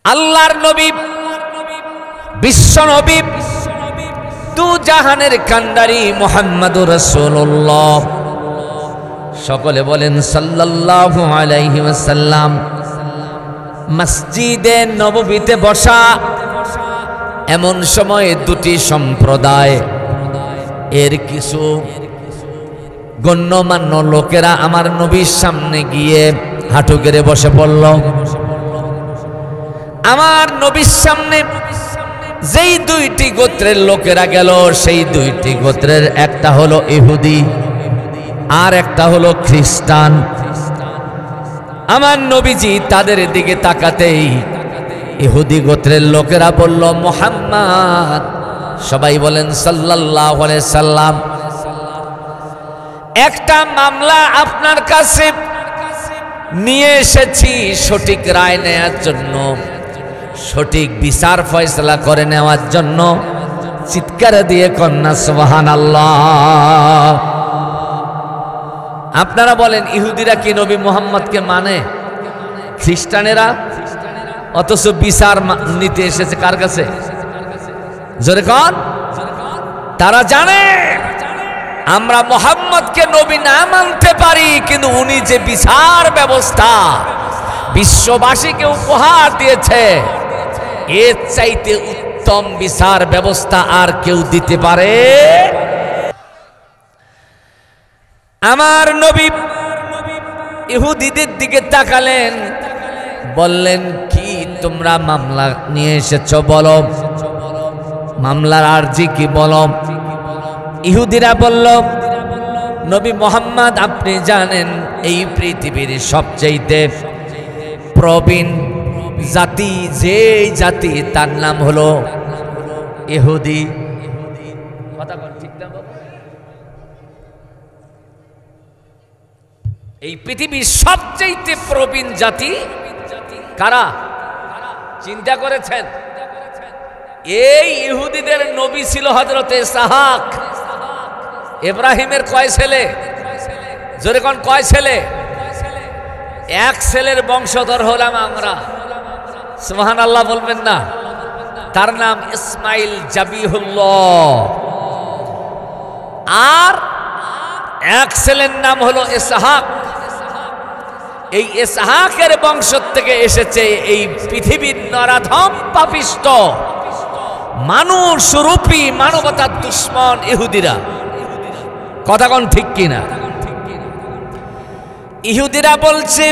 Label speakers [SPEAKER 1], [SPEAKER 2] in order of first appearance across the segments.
[SPEAKER 1] আল্লাহর নবী বিশ্ব নবী দু জাহানের কান্ডারি মুহাম্মদুর রাসূলুল্লাহ। সকলে বলেন সাল্লাল্লাহু আলাইহি ওয়াসাল্লাম। মসজিদে নববীতে বসা এমন সময় দুটি সম্প্রদায় এর কিছু গণ্যমান্য লোকেরা আমার নবীর সামনে গিয়ে হাঁটু গেড়ে বসে পড়ল। আমার নবীর সামনে যেই দুইটি গোত্রের লোকেরা গেল, সেই দুইটি গোত্রের একটা হলো ইহুদি আর একটা হলো খ্রিস্টান। আমার নবীজি তাদের দিকে তাকাতেই ইহুদি গোত্রের লোকেরা বলল, মুহাম্মদ, সবাই বলেন সাল্লাল্লাহু আলাইহি সাল্লাম, একটা মামলা আপনার কাছে নিয়ে এসেছি সঠিক রায় নেওয়ার জন্য, সঠিক বিচার ফয়সালা করে নেওয়ার জন্য। চিৎকার দিয়ে কন্যা সুবহানাল্লাহ। আপনারা বলেন ইহুদিরা কি নবী মুহাম্মদকে মানে? খ্রিস্টানেরা? অথচ বিচার নিতে এসেছে কার কাছে? জোরে কন। তারা জানে আমরা মুহাম্মদকে নবী না মানতে পারি, কিন্তু উনি যে বিচার ব্যবস্থা বিশ্ববাসীকে উপহার দিয়েছে, এর চাইতে উত্তম বিচার ব্যবস্থা আর কেউ দিতে পারে? আমার নবী ইহুদিদের দিকে তাকালেন, বললেন, কি তোমরা মামলা নিয়ে এসেছো? বলো, মামলার আরজি কি বলো? ইহুদিরা বলল, নবী মুহাম্মদ, আপনি জানেন এই পৃথিবীর সবচেয়ে প্রবীণ জাতি যে জাতি, তার নাম হলো ইহুদি। কথা বল, ঠিক না? এই পৃথিবীর সবচেয়ে প্রবীণ জাতি কারা? চিন্তা করেছেন? এই ইহুদিদের নবী ছিল হযরত ইসহাক। ইব্রাহিমের কয় ছেলে? জোরে কোন, কয় ছেলে? এক ছেলের বংশধর হলাম আমরা। সুবহানাল্লাহ বলবেন না? তার নাম ইসমাইল জাবিহুল্লাহ। আর এক ছেলের নাম হলো ইসহাক। এই ইসহাকের বংশ থেকে এসেছে এই পৃথিবীর নরাধম পাপিষ্ট মানুষ রূপী মানবতার দুশ্মন ইহুদিরা। কথা কোন ঠিক কিনা? ইহুদিরা বলছে,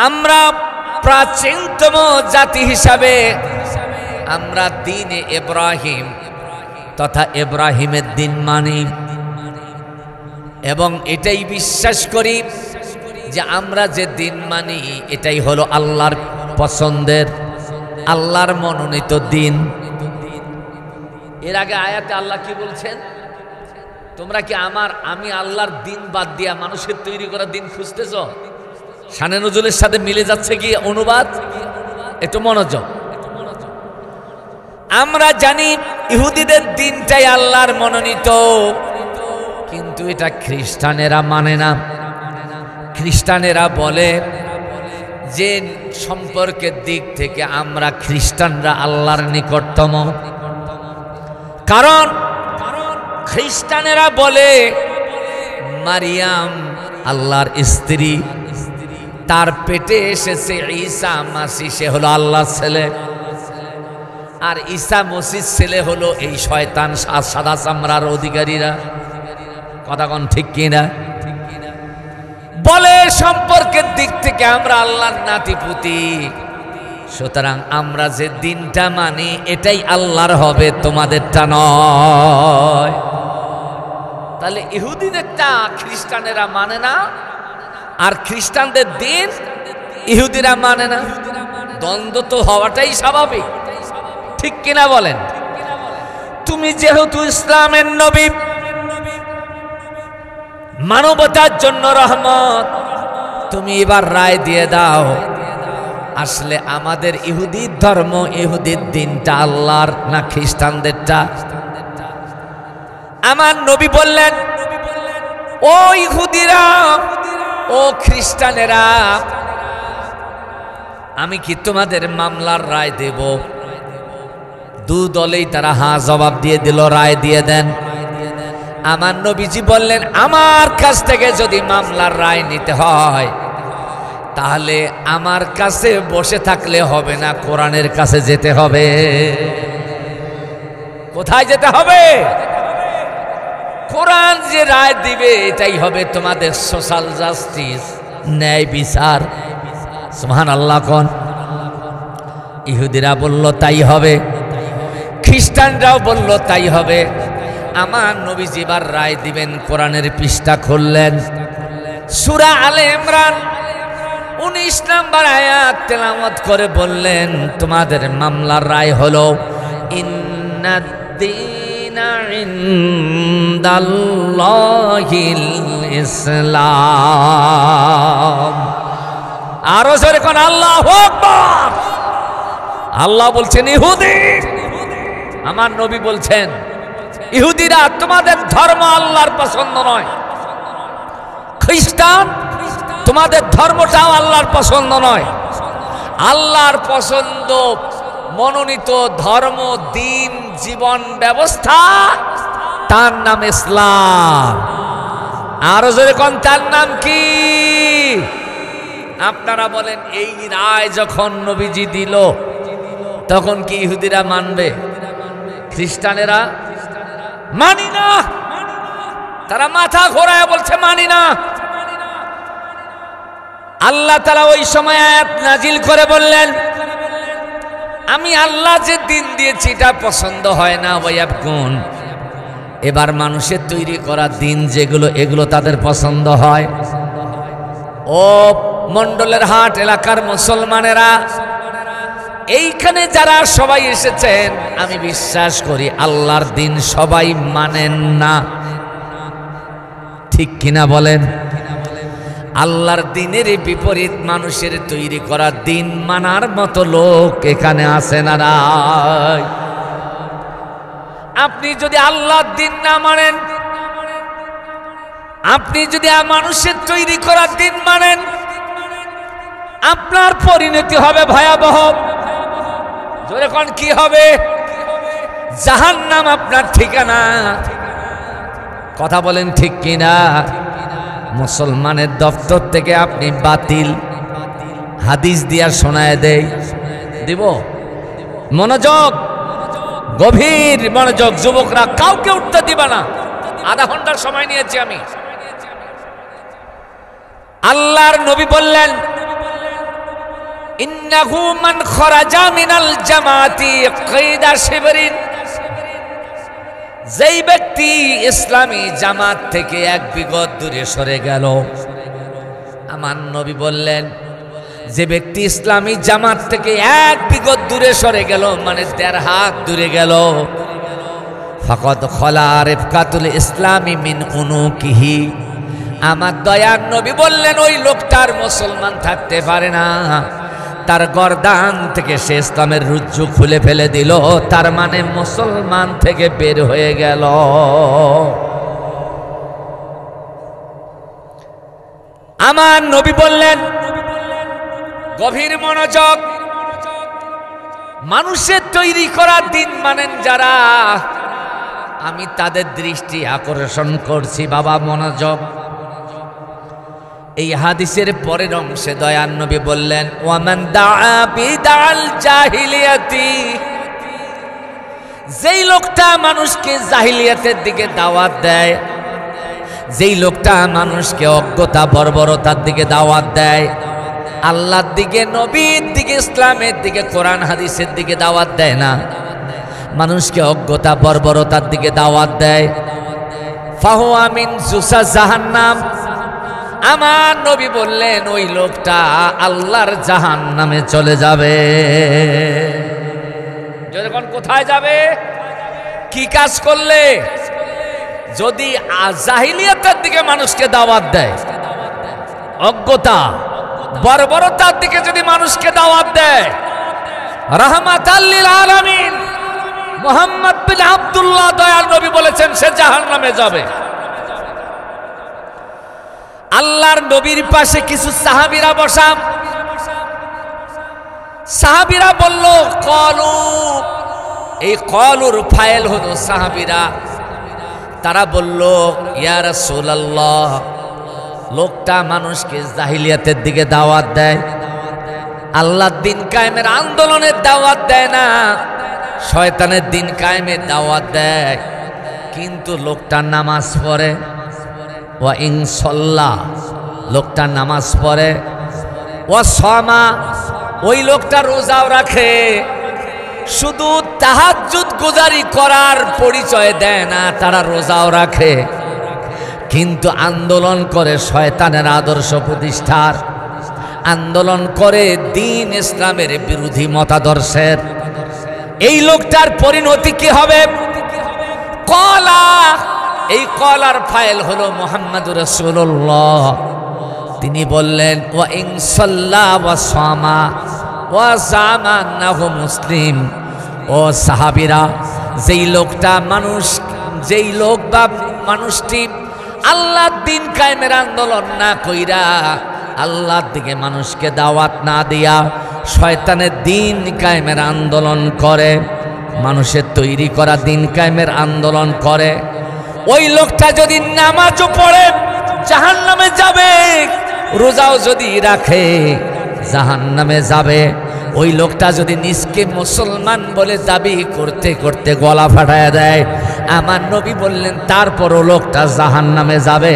[SPEAKER 1] আমরা প্রাচীনতম জাতি হিসাবে আমরা দ্বীনে ইব্রাহিম তথা ইব্রাহিমের দিন মানি এবং এটাই বিশ্বাস করি যে আমরা যে দিন মানি এটাই হলো আল্লাহর পছন্দের, আল্লাহর মনোনীত দিন। এর আগে আয়াতে আল্লাহ কি বলছেন? তোমরা কি আমি আল্লাহর দিন বাদ দিয়া মানুষের তৈরি করা দিন খুঁজতেছ? শানে নজরুলের সাথে মিলে যাচ্ছে কি অনুবাদ? একটু মনোযোগ। আমরা জানি ইহুদিদের দিনটাই আল্লাহর মনোনীত, কিন্তু এটা খ্রিস্টানেরা মানে না। খ্রিস্টানেরা বলে যে সম্পর্কের দিক থেকে আমরা খ্রিস্টানরা আল্লাহর নিকটতম। কারণ খ্রিস্টানেরা বলে মারিয়াম আল্লাহর স্ত্রী, তার পেটে এসেছে ঈসা মাসিহ, সে হলো আল্লাহর ছেলে। আর ঈসা মসির ছেলে হলো এই শয়তান সাদা চামড়ার অধিকারীরা। কথা কোন ঠিক কিনা? বলে সম্পর্কের দিক থেকে আমরা আল্লাহর নাতিপুতি, সুতরাং আমরা যে দিনটা মানি এটাই আল্লাহর হবে, তোমাদেরটা নয়। তাহলে ইহুদিদেরটা খ্রিস্টানেরা মানে না, আর খ্রিস্টানদের দিন ইহুদিরা মানে না। দ্বন্দ্ব তো হওয়াটাই স্বাভাবিক, ঠিক কিনা বলেন? তুমি যেহেতু ইসলামের নবী, মানবতার জন্য রহমত, তুমি এবার রায় দিয়ে দাও, আসলে আমাদের ইহুদির ধর্ম, ইহুদির দিনটা আল্লাহর না খ্রিস্টানদেরটা? আমার নবী বললেন, ও ইহুদিরা, ও খ্রিস্টানেরা, আমি কি তোমাদের মামলার রায় দেব? দু দলেই তারা হ্যাঁ জবাব দিয়ে দিল, রায় দিয়ে দেন। আমার নবীজি বললেন, আমার কাছ থেকে যদি মামলার রায় নিতে হয় তাহলে আমার কাছে বসে থাকলে হবে না, কোরআনের কাছে যেতে হবে। কোথায় যেতে হবে? কোরআন যে রায় দিবে এটাই হবে তোমাদের সোশ্যাল জাস্টিস, ন্যায় বিচার। সুবহানাল্লাহ কোন? ইহুদিরা বলল তাই হবে, খ্রিস্টানরাও বলল তাই হবে। আমার নবীজি এবার রায় দিবেন, কোরআনের পৃষ্ঠা খুললেন, সূরা আলে ইমরান 19 নম্বর আয়াত তেলাওয়াত করে বললেন, তোমাদের মামলার রায় হলো ইন্নাদ-দীনা ইনদাল্লাহিল ইসলাম। আরো জোরে কোন আল্লাহু আকবার। আল্লাহ বলছেন ইহুদি, আমার নবী বলছেন ইহুদিরা তোমাদের ধর্ম আল্লাহর পছন্দ নয়, খ্রিস্টান তোমাদের ধর্মটাও আল্লাহর পছন্দ নয়। আল্লাহর পছন্দ মনোনীত ধর্ম, দিন, জীবন ব্যবস্থা, তার নাম ইসলাম। আরো জোরে কোন তার নাম কি? আপনারা বলেন এই রায় যখন নবীজি দিল তখন কি ইহুদিরা মানবে? খ্রিস্টানেরা মানি না, তারা মাথা ঘোরায় বলছে মানি না। আল্লাহ তাআলা ওই সময় আয়াত নাজিল করে বললেন, আমি আল্লাহ যে দিন দিয়েছি এটা পছন্দ হয় না। ওয়ায়াবকুন, এবার মানুষের তৈরি করা দিন যেগুলো, এগুলো তাদের পছন্দ হয়। ও মন্ডলের হাট এলাকার মুসলমানেরা, এইখানে যারা সবাই এসেছেন, আমি বিশ্বাস করি আল্লাহর দিন সবাই মানেন না, ঠিক কিনা বলেন? আল্লাহর দিনের বিপরীত মানুষের তৈরি করা দিন মানার মতো লোক এখানে আছে না নাই? আপনি যদি আল্লাহর দিন না মানেন, আপনি যদি মানুষের তৈরি করা দিন মানেন, আপনার পরিণতি হবে ভয়াবহ। জোরে কোন কি হবে? জাহান্নাম আপনার ঠিকানা। কথা বলেন ঠিক কিনা? মুসলমানের দপ্তর থেকে আপনি বাতিল, হাদিস দিয়া শোনায় দেয় দিব। মনোযোগ, গভীর মনোযোগ যুবকরা, কাউকে উঠতে দিবা না। আধা ঘন্টার সময় নিয়েছি আমি। আল্লাহর নবী বললেন, ইন্নাহু মান খরাজা মিনাল জামাতি কায়দা শিবরিন, যেই ব্যক্তি ইসলামী জামাত থেকে এক বিগত দূরে সরে গেল, আমার নবী বললেন যে ব্যক্তি ইসলামী জামাত থেকে এক বিগত দূরে সরে গেল, মানে 1.5 হাত দূরে গেল, ফাকাদ খলা রিফকাতুল ইসলামি মিন উনুকিহি, আমার দয়ার নবী বললেন ওই লোকটার মুসলমান থাকতে পারে না, তার গর্দান থেকে সে ইসলামের রুজ্জু খুলে ফেলে দিল, তার মানে মুসলমান থেকে বের হয়ে গেল। আমার নবী বললেন, গভীর মনোযোগ, মানুষের তৈরি করা দিন মানেন যারা, আমি তাদের দৃষ্টি আকর্ষণ করছি। বাবা মনোযোগ, এই হাদিসের পরের অংশে দয়ার নবী বললেন, ওয়ামান দাআ বিদাল জাহিলিয়াতি, যেই লোকটা মানুষকে জাহিলিয়াতের দিকে দাওয়াত দেয়, যেই লোকটা মানুষকে অজ্ঞতা বর্বরতার দিকে দাওয়াত দেয়, আল্লাহর দিকে, নবীর দিকে, ইসলামের দিকে, কোরআন হাদিসের দিকে দাওয়াত দেয় না, মানুষকে অজ্ঞতা বর্বরতার দিকে দাওয়াত দেয়, ফাহুয়া মিন জুসা জাহান্নাম, আমার নবী বললেন ওই লোকটা আল্লাহর জাহান্নামে চলে যাবে। যখন কোথায় যাবে? কি কাজ করলে? যদি জাহিলিয়াতের দিকে মানুষকে দাওয়াত দেয়, অজ্ঞতা বর্বরতার দিকে যদি মানুষকে দাওয়াত দেয়, রাহমাতাল লিল আলামিন মুহাম্মদ বিন আব্দুল্লাহ দয়াল নবী বলেছেন সে জাহান্নামে যাবে। আল্লাহর নবীর পাশে কিছু সাহাবীরা বসা, সাহাবীরা বলল কলু, এই কলুর ফাইল হলো সাহাবীরা। তারা বলল ইয়া রাসূলুল্লাহ, লোকটা মানুষকে জাহিলিয়াতের দিকে দাওয়াত দেয়, আল্লাহর দিন কায়েমের আন্দোলনের দাওয়াত দেয় না, শয়তানের দিন কায়েমের দাওয়াত দেয়। কিন্তু লোকটা নামাজ পড়ে, ওয়া ইন সাল্লা, লোকটা নামাজ পড়ে, ওয়া সামা, ওই লোকটা রোজাও রাখে, শুধু তাহাজ্জুদ গুজারি করার পরিচয় দেয় না, তারা রোজাও রাখে, কিন্তু আন্দোলন করে শয়তানের আদর্শ প্রতিষ্ঠার, আন্দোলন করে দ্বীন ইসলামের বিরোধী মতাদর্শের। এই লোকটার পরিণতি কি হবে? কলা, এই কলার ফাইল হলো মুহাম্মদুর রাসূলুল্লাহ। তিনি বললেন ওয়া ইন সাল্লা ওয়া সামা ওয়া জামা আন্নাহু মুসলিম। ও সাহাবীরা, যেই লোক বা মানুষটি আল্লাহর দিন কায়েমের আন্দোলন না কইরা, আল্লাহর দিকে মানুষকে দাওয়াত না দিয়া শয়তানের দিন কায়েমের আন্দোলন করে, মানুষের তৈরি করা দিন কায়েমের আন্দোলন করে, ওই লোকটা যদি নামাজও পড়ে জাহান্নামে যাবে, রোজাও যদি রাখে জাহান্নামে যাবে। ওই লোকটা যদি নিজকে মুসলমান বলে দাবি করতে করতে গলা ফাটায় দেয়, আমার নবী বললেন তারপরও লোকটা জাহান্নামে যাবে।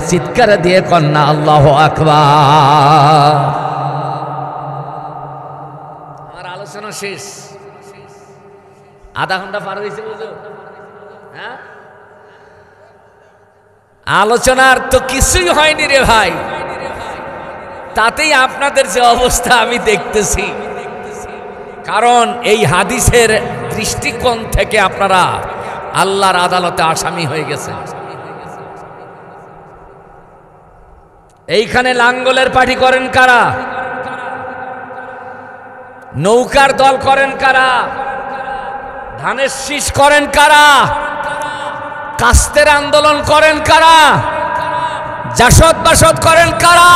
[SPEAKER 1] চিৎকার দিয়ে কন্যা আল্লাহু আকবার। আমার আলোচনা শেষ, আধা ঘন্টা পার হয়েছে বুঝো। হ্যাঁ, আলোচনার তো কিছুই হয়নি রে ভাই, তাতেই আপনাদের যে অবস্থা আমি দেখতেছি। কারণ এই হাদিসের দৃষ্টিকোণ থেকে আপনারা আল্লাহর আদালতে আসামি হয়ে গেছেন। এইখানে লাঙ্গলের পার্টি করেন কারা? নৌকার দল করেন কারা? ধানের শীষ করেন কারা? কাস্তের আন্দোলন করেন কারা? জাসদ বাসদ করেন কারা?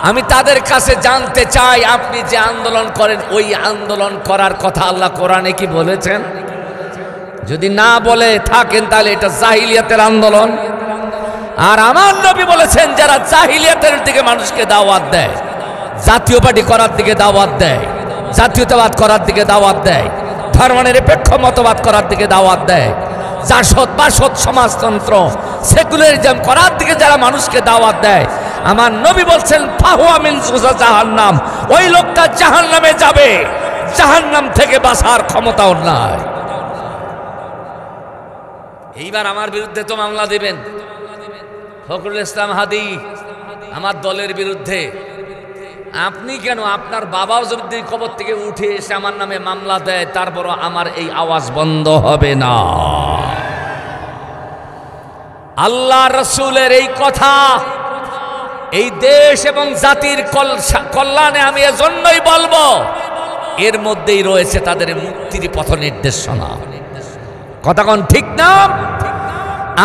[SPEAKER 1] আমি তাদের কাছে জানতে চাই, আপনি যে আন্দোলন করেন ওই আন্দোলন করার কথা আল্লাহ কোরআনে কি বলেছেন? যদি না বলে থাকেন তাহলে এটা জাহিলিয়াতের আন্দোলন। আর আমার নবী বলেছেন যারা জাহিলিয়াতের দিকে মানুষকে দাওয়াত দেয়, জাতীয় পার্টি করার দিকে দাওয়াত দেয়, জাতীয়তাবাদ করার দিকে দাওয়াত দেয়, ধর্মনিরপেক্ষ মতবাদ করার দিকে দাওয়াত দেয়, জাসদ বাসদ সমাজতন্ত্র সেকুলারিজম করার দিকে যারা মানুষকে দাওয়াত দেয়, আমার নবী বলছেন ফাহুয়া মিন জুজা জাহান্নাম, ওই লোকটা জাহান্নামে যাবে, জাহান্নাম থেকে বাঁচার ক্ষমতাও নাই। এইবার আমার বিরুদ্ধে তো মামলা দিবেন, ফখরুল ইসলাম হাদি আমার দলের বিরুদ্ধে। আপনি কেন, আপনার বাবাও যদি কবর থেকে উঠে এসে আমার নামে মামলা দেয়, তারপরও আমার এই আওয়াজ বন্ধ হবে না। আল্লাহ রসুলের এই কথা এই দেশ এবং জাতির কল্যাণে আমি এজন্যই বলবো, এর মধ্যেই রয়েছে তাদের মুক্তির পথ নির্দেশনা। কথা কোন ঠিক না?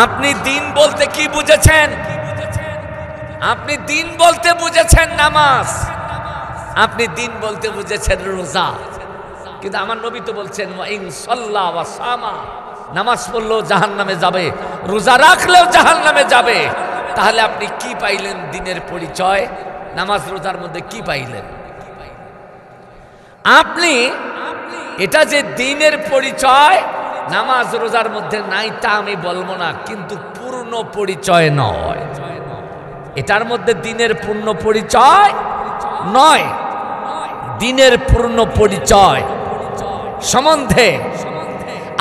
[SPEAKER 1] আপনি দিন বলতে কি বুঝেছেন? আপনি দিন বলতে বুঝেছেন নামাজ, আপনি দিন বলতে বুঝেছেন রোজা, কিন্তু আমার নবী তো বলছেন ওয়া ইন সাল্লা ওয়া সামা, নামাজ পড়লেও জাহান্নামে যাবে, রোজা রাখলেও জাহান্নামে যাবে। তাহলে আপনি কি পাইলেন দিনের পরিচয়? নামাজ রোজার মধ্যে কি পাইলেন আপনি? এটা যে দিনের পরিচয় নামাজ রোজার মধ্যে নাই তা আমি বলবো না, কিন্তু পূর্ণ পরিচয় নয়। এটার মধ্যে দিনের পূর্ণ পরিচয় নয়। দিনের পূর্ণ পরিচয় সম্বন্ধে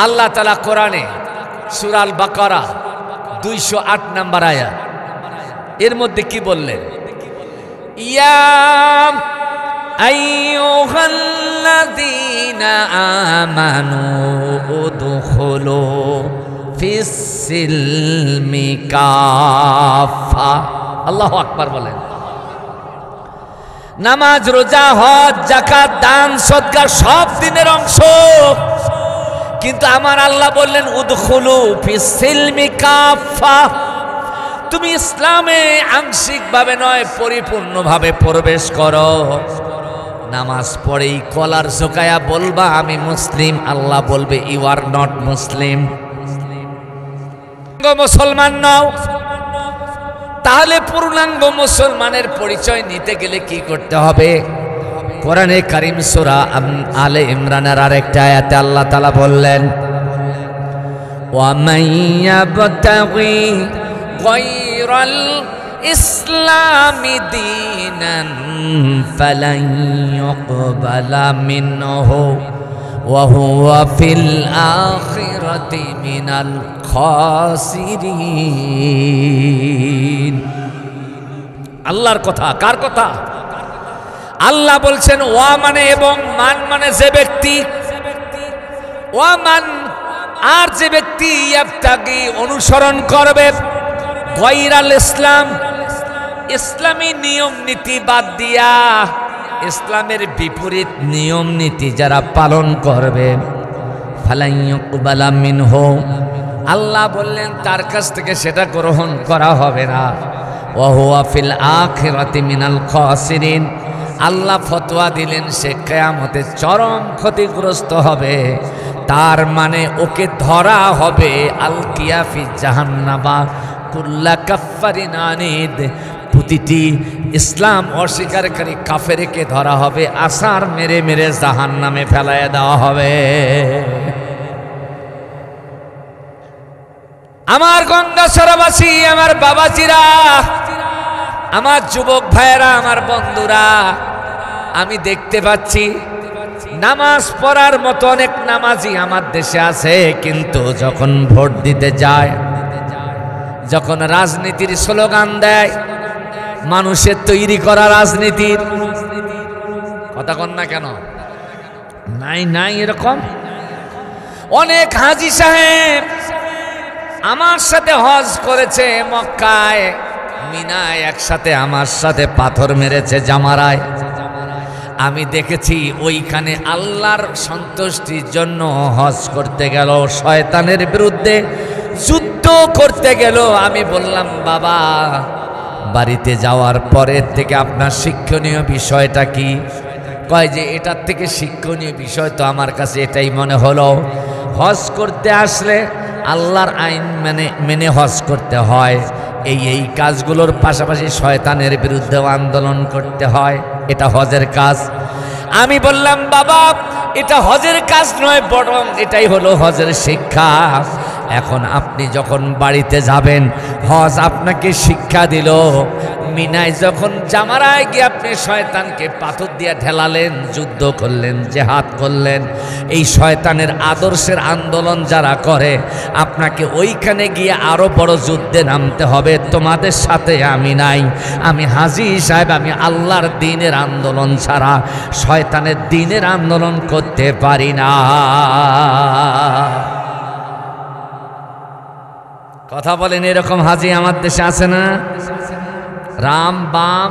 [SPEAKER 1] আল্লাহ তাআলা কোরআনে সূরা আল বাকারা 208 নম্বর আয়াত, এর মধ্যে কি বললেন? ইয়া আইয়ুহাল্লাযীনা আমানু উদখুলু ফিস-সিলমি কাফা। আল্লাহু আকবার বলেন। নামাজ, রোজা, হজ, যাকাত, দান, সদকা সব দিনের অংশ, কিন্তু আমার আল্লাহ বললেন উদখুলু ফিস-সিলমি কাফা, তুমি ইসলামে আংশিকভাবে নয় পরিপূর্ণভাবে প্রবেশ করো। নামাজ পড়েই কলার ঝোঁকায়া বলবা আমি মুসলিম, আল্লাহ বলবে ইউ আর নট মুসলিম। মুসলমান নও, তাহলে পূর্ণাঙ্গ মুসলমানের পরিচয় নিতে গেলে কি করতে হবে? কোরআনে কারীম সূরা আলে ইমরানের আরেকটা আয়াতে আল্লাহ তাআলা বললেন, ওয়া মান ইয়াবতাগি গায়রাল ইসলামি দীনান ফালান ইউকবালা মিনহু ওয়া হুয়া ফিল আখিরাতি মিনাল খাসিরিন। আল্লাহর কথা, কার কথা? আল্লাহ বলছেন ওয়া মানে এবং, মান মানে যে ব্যক্তি, ওয়া মান আর যে ব্যক্তি ইয়াবতাগি অনুসরণ করবে, গায়রাল ইসলাম ইসলামী নিয়ম নীতি বাদ দিয়া ইসলামের বিপরীত নিয়ম নীতি যারা পালন করবে, ফালান ইউকবালা মিনহু, আল্লাহ বললেন তার কাছ থেকে সেটা গ্রহণ করা হবে না। ওয়া হুয়া ফিল আখিরাতি মিনাল খাসিরিন, আল্লাহ ফতোয়া দিলেন সে কিয়ামতে চরম ক্ষতিগ্রস্ত হবে। তার মানে ওকে ধরা হবে আলকিয়া ফি জাহান্নামা কুল্লা কাফারিন আনিদ, প্রতিটি ইসলাম অস্বীকারী কাফেরকে ধরা হবে, আসার মেরে মেরে জাহান্নামে ফেলায় দেওয়া হবে। আমার গঙ্গাচড়াবাসী, আমার বাবাজিরা, আমার যুবক ভাইয়েরা, আমার বন্ধুরা, আমি দেখতে পাচ্ছি নামাজ পড়ার মতো অনেক নামাজি আমার দেশে আছে, কিন্তু যখন ভোট দিতে যায়, যখন রাজনীতির স্লোগান দেয়, মানুষের তৈরি করা রাজনীতির কথা কন না কেন? নাই নাই এরকম অনেক হাজী সাহেব আমার সাথে হজ করেছে, মক্কায় মিনায় একসাথে আমার সাথে পাথর মেরেছে জামারায়। আমি দেখেছি ওইখানে আল্লাহর সন্তুষ্টির জন্য হজ করতে গেল, শয়তানের বিরুদ্ধে যুদ্ধ করতে গেল। আমি বললাম বাবা, বাড়িতে যাওয়ার পরের থেকে আপনার শিক্ষণীয় বিষয়টা কি? কয় যে এটার থেকে শিক্ষণীয় বিষয় তো আমার কাছে এটাই মনে হলো, হজ করতে আসলে আল্লাহর আইন মেনে হজ করতে হয়, এই কাজগুলোর পাশাপাশি শয়তানের বিরুদ্ধেও আন্দোলন করতে হয়, এটা হজের কাজ। আমি বললাম বাবা, এটা হজের কাজ নয়, বরং এটাই হলো হজের শিক্ষা। এখন আপনি যখন বাড়িতে যাবেন, হজ আপনাকে শিক্ষা দিল। মিনায় যখন জামারায় গিয়ে আপনি শয়তানকে পাথর দিয়ে ঢেলালেন, যুদ্ধ করলেন, জেহাদ করলেন, এই শয়তানের আদর্শের আন্দোলন যারা করে, আপনাকে ওইখানে গিয়ে আরো বড় যুদ্ধে নামতে হবে। তোমাদের সাথে আমি নাই, আমি হাজী সাহেব, আমি আল্লাহর দ্বীনের আন্দোলন ছাড়া শয়তানের দ্বীনের আন্দোলন করতে পারি না। কথা বলেন, এরকম হাজী আমার দেশে আছে না? রাম বাম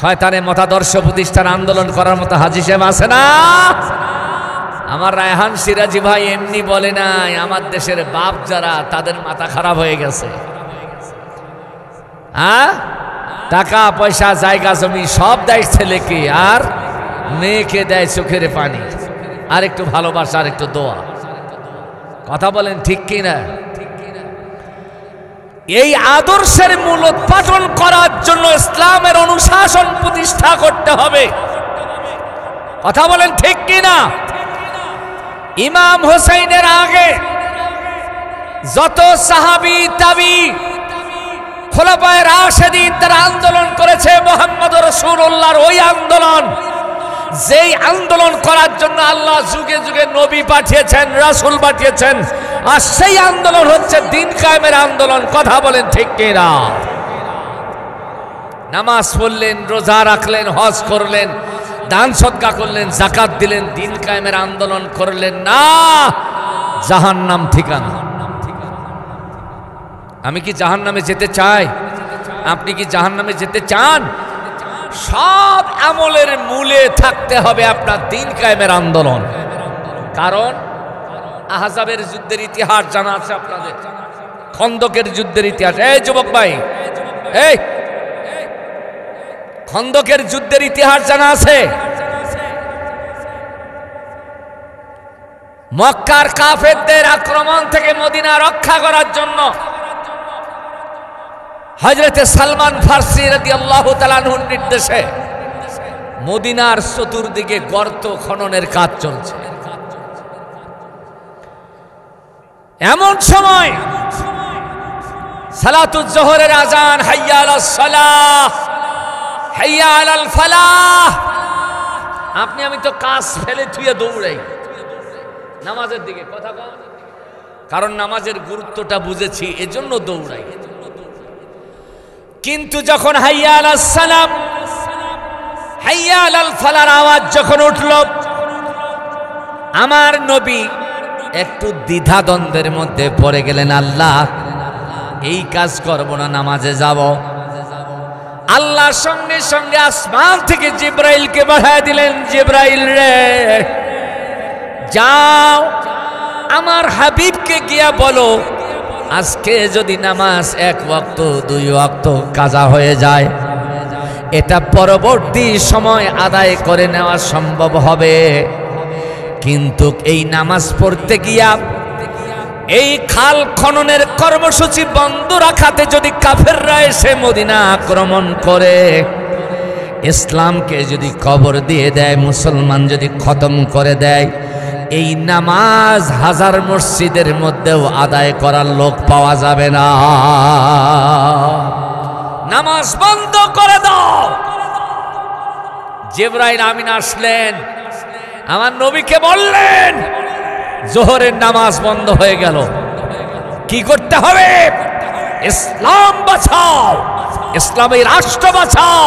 [SPEAKER 1] শয়তানের মতাদর্শ প্রতিষ্ঠার আন্দোলন করার মতো হাজী সাহেব আছে না? আমার রায়হান সিরাজি ভাই এমনি বলে নাই, আমার দেশের বাপ যারা, তাদের মাথা খারাপ হয়ে গেছে। টাকা পয়সা জায়গা জমি সব দেয় ছেলেকে, আর মেয়েকে দেয় চোখের পানি, আর একটু ভালোবাসা, আর একটু দোয়া। কথা বলেন ঠিক কিনা? এই আদর্শের মূলোৎপাটন করার জন্য ইসলামের অনুশাসন প্রতিষ্ঠা করতে হবে। কথা বলেন ঠিক কিনা? ইমাম হোসেনের আগে যত সাহাবী তাবী খোলাফায়ে রাশেদিন তারা আন্দোলন করেছে, মুহাম্মদ রাসূলুল্লাহর ওই আন্দোলন, যেই আন্দোলন করার জন্য আল্লাহ যুগে যুগে নবী পাঠিয়েছেন, রাসূল পাঠিয়েছেন, আর সেই আন্দোলন হচ্ছে দ্বীন কায়েমের আন্দোলন। কথা বলেন ঠিক কিনা? নামাজ পড়লেন, রোজা রাখলেন, হজ করলেন, দান সদকা করলেন, যাকাত দিলেন, দ্বীন কায়েমের আন্দোলন করলেন না, জাহান্নাম ঠিকানা। আমি কি জাহান্নামে যেতে চাই? আপনি কি জাহান্নামে যেতে চান? সব আমলের মূলে থাকতে হবে আপনার দ্বীন কায়েমের আন্দোলন। কারণ আহজাবের যুদ্ধের ইতিহাস জানা আছে আপনাদের, খন্দকের যুদ্ধের ইতিহাস। এই যুবক ভাই, এই খন্দকের যুদ্ধের ইতিহাস জানা আছে। মক্কার কাফেরদের আক্রমণ থেকে মদিনা রক্ষা করার জন্য হযরতে সালমান ফারসি রাদিয়াল্লাহু তাআলা আনহুর নির্দেশে মদিনার চতুর্দিকে গর্ত খননের কাজ চলছে। এমন সময় সালাতুজ জোহরের আজান, হাইয়া আলাস সালাহ, হাইয়া আলাল ফালাহ। আপনি আমি তো কাজ ফেলে থুয়ে দৌড়াই নামাজের দিকে, কথা কম, কারণ নামাজের গুরুত্বটা বুঝেছি এজন্য দৌড়াই। কিন্তু যখন হাইয়া আলাস সালাম, হাইয়া আলাল ফালার আওয়াজ যখন উঠল, আমার নবী একটু দ্বিধাদ্বন্দ্বের মধ্যে পড়ে গেলেন। আল্লাহ, এই কাজ করব না, নামাজে যাব। আল্লাহর সঙ্গে সঙ্গে আসমান থেকে জিব্রাইলকে পাঠিয়ে দিলেন, জিব্রাইল রে, যাও আমার হাবিবকে গিয়া বলো, আজকে যদি নামাজ 1 ওয়াক্ত 2 ওয়াক্ত কাজা হয়ে যায়, এটা পরবর্তী সময় আদায় করে নেওয়া সম্ভব হবে। কিন্তু এই নামাজ পড়তে গিয়া এই খাল খননের কর্মসূচি বন্ধ রাখাতে যদি কাফেররা এসে মদিনা আক্রমণ করে, ইসলামকে যদি কবর দিয়ে দেয়, মুসলমান যদি খতম করে দেয়, এই নামাজ 1000 মসজিদের মধ্যেও আদায় করার লোক পাওয়া যাবে না। নামাজ বন্ধ করে দাও। জিবরাইল আমিন আসলেন, আমার নবীকে বললেন, জোহরের নামাজ বন্ধ হয়ে গেল, কি করতে হবে? ইসলাম বাঁচাও, ইসলামী রাষ্ট্র বাঁচাও,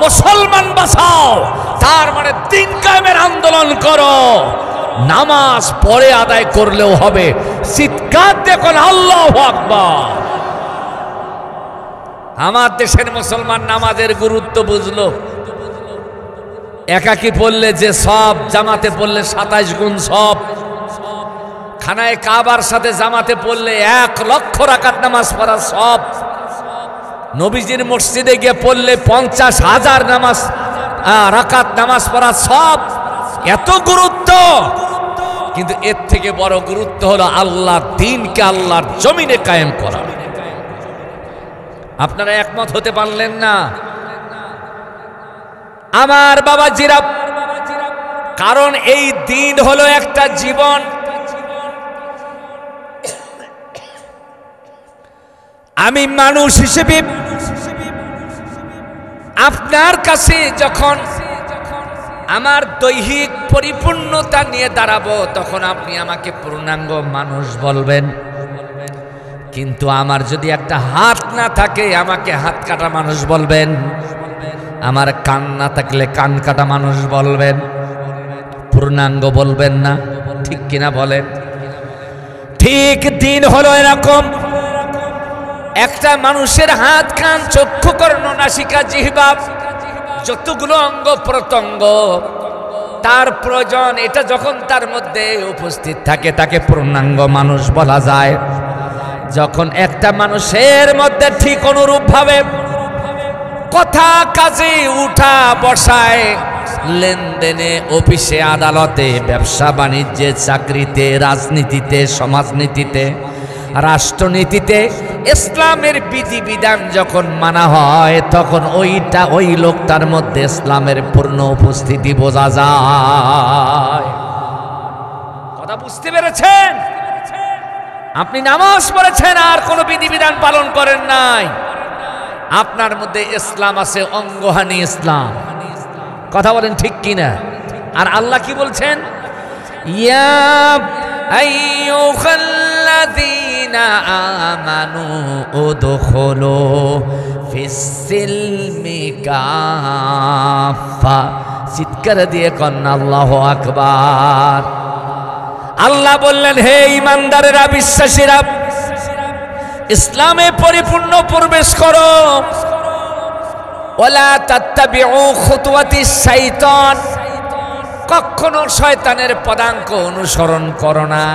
[SPEAKER 1] মুসলমান বাঁচাও। তার মানে দিন কায়েমের আন্দোলন করো। নামাজ পরে আদায় করলেও হবে। চিৎকার দেখুন, আল্লাহু আকবার। আমার দেশের মুসলমান নামাজের গুরুত্ব বুঝলো। একাকি পড়লে যে সব, জামাতে পড়লে 27 গুণ সব। খানায় কাবার সাথে জামাতে পড়লে 1 লক্ষ রাকাত নামাজ পড়া সব। নবীজির মসজিদে গিয়ে পড়লে 50,000 রাকাত নামাজ পড়া সব। এত গুরুত্ব, কিন্তু এর থেকে বড় গুরুত্ব হলো আল্লাহর দ্বীনকে আল্লাহর জমিনে কায়েম করা। আপনারা একমত হতে পারলেন না আমার বাবাজিরা? কারণ এই দিন হলো একটা জীবন। আমি মানুষ হিসেবে আপনার কাছে যখন আমার দৈহিক পরিপূর্ণতা নিয়ে দাঁড়াবো, তখন আপনি আমাকে পূর্ণাঙ্গ মানুষ বলবেন। কিন্তু আমার যদি একটা হাত না থাকে, আমাকে হাত কাটা মানুষ বলবেন। আমার কান না থাকলে কান কাটা মানুষ বলবেন, পূর্ণাঙ্গ বলবেন না। ঠিক কিনা বলেন? ঠিক দিন হলো এরকম। একটা মানুষের হাত, কান, চক্ষু, কর্ণ, নাসিকা, জিহ্বা, যতগুলো অঙ্গ প্রত্যঙ্গ তার প্রয়োজন, এটা যখন তার মধ্যে উপস্থিত থাকে, তাকে পূর্ণাঙ্গ মানুষ বলা যায়। যখন একটা মানুষের মধ্যে ঠিক অনুরূপ ভাবে কথা, কাজে, উঠা বসায়, লেনদেনে, অফিসে, আদালতে, ব্যবসা বাণিজ্যে, চাকরিতে, রাজনীতিতে, সমাজনীতিতে, রাষ্ট্রনীতিতে ইসলামের বিধিবিধান যখন মানা হয়, তখন ওই লোকটার মধ্যে ইসলামের পূর্ণ উপস্থিতি বোঝা যায়। কথা বুঝতে পেরেছেন? আপনি নামাজ পড়েছেন আর কোনো বিধিবিধান পালন করেন নাই, আপনার মধ্যে ইসলাম আছে, অঙ্গহানি ইসলাম। কথা বলেন ঠিক কিনা? আর আল্লাহ কি বলছেন? ইয়া আইয়ুহাল্লাযীনা আমানু উদখুলু ফিস-সিলমি কাফা। চিৎকার দিয়ে কন্যা আল্লাহু আকবার। আল্লাহ বললেন, হে ঈমানদারেরা, বিশ্বাসীরা, ইসলামে পরিপূর্ণ প্রবেশ করো। ওয়ালা তাত্তাবিউ খুতুওয়াতিশ শাইতান, কখনো শয়তানের পদাঙ্ক অনুসরণ করো না।